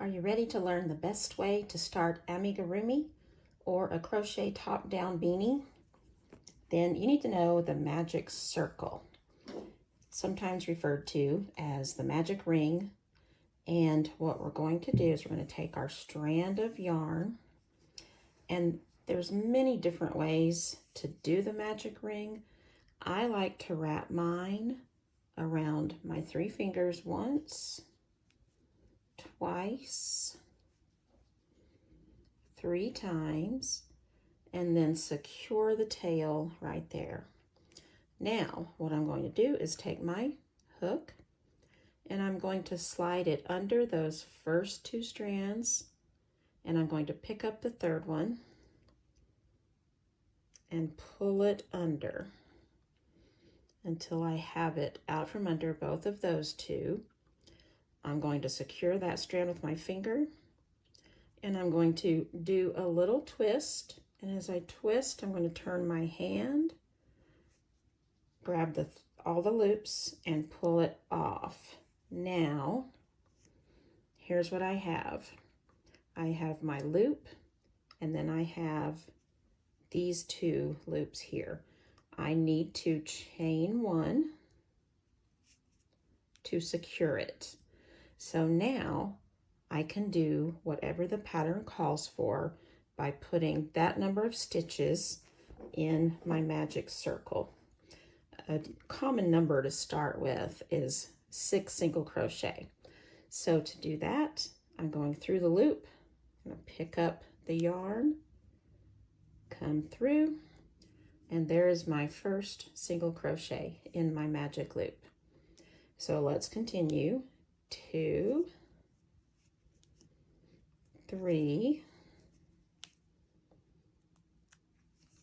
Are you ready to learn the best way to start amigurumi or a crochet top-down beanie? Then you need to know the magic circle, sometimes referred to as the magic ring. And what we're going to do is we're going to take our strand of yarn, and there's many different ways to do the magic ring. I like to wrap mine around my 3 fingers once, twice, 3 times, and then secure the tail right there. Now, what I'm going to do is take my hook and I'm going to slide it under those first 2 strands, and I'm going to pick up the 3rd one and pull it under until I have it out from under both of those 2. I'm going to secure that strand with my finger, and I'm going to do a little twist, and as I twist, I'm going to turn my hand, grab all the loops, and pull it off. Now, here's what I have. I have my loop, and then I have these 2 loops here. I need to chain 1 to secure it. So now I can do whatever the pattern calls for by putting that number of stitches in my magic circle. A common number to start with is 6 single crochet. So to do that, I'm going through the loop. I'm going to pick up the yarn, come through, and there is my first single crochet in my magic loop. So let's continue. 2, 3,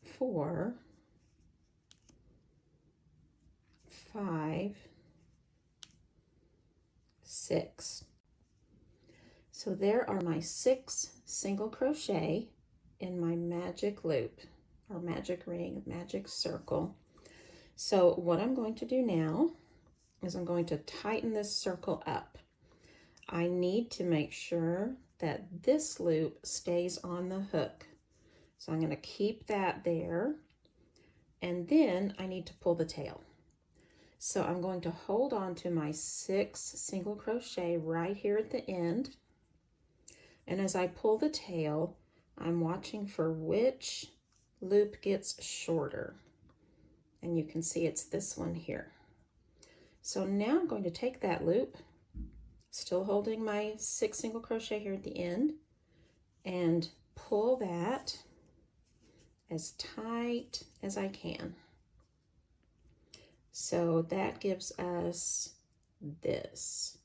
4, 5, 6. So there are my 6 single crochet in my magic loop or magic ring, magic circle. So what I'm going to do now is I'm going to tighten this circle up. I need to make sure that this loop stays on the hook. So I'm going to keep that there, and then I need to pull the tail. So I'm going to hold on to my 6 single crochet right here at the end, and as I pull the tail, I'm watching for which loop gets shorter, and you can see it's this one here. So now I'm going to take that loop, still holding my 6 single crochet here at the end, and pull that as tight as I can. So that gives us this.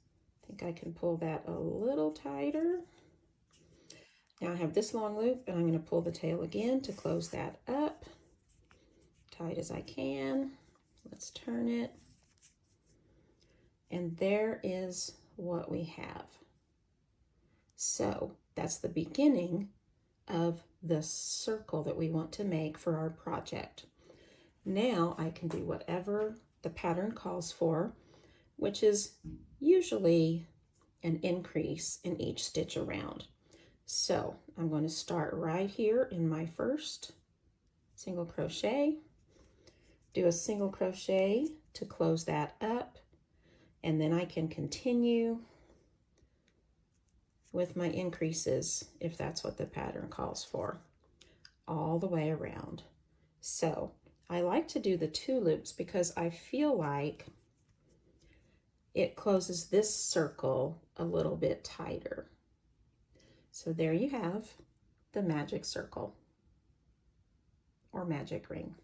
I think I can pull that a little tighter. Now I have this long loop, and I'm going to pull the tail again to close that up, tight as I can. Let's turn it. And there is what we have. So that's the beginning of the circle that we want to make for our project. Now I can do whatever the pattern calls for, which is usually an increase in each stitch around. So I'm going to start right here in my first single crochet, do a single crochet to close that up, and then I can continue with my increases if that's what the pattern calls for, all the way around. So I like to do the 2 loops because I feel like it closes this circle a little bit tighter. So there you have the magic circle or magic ring.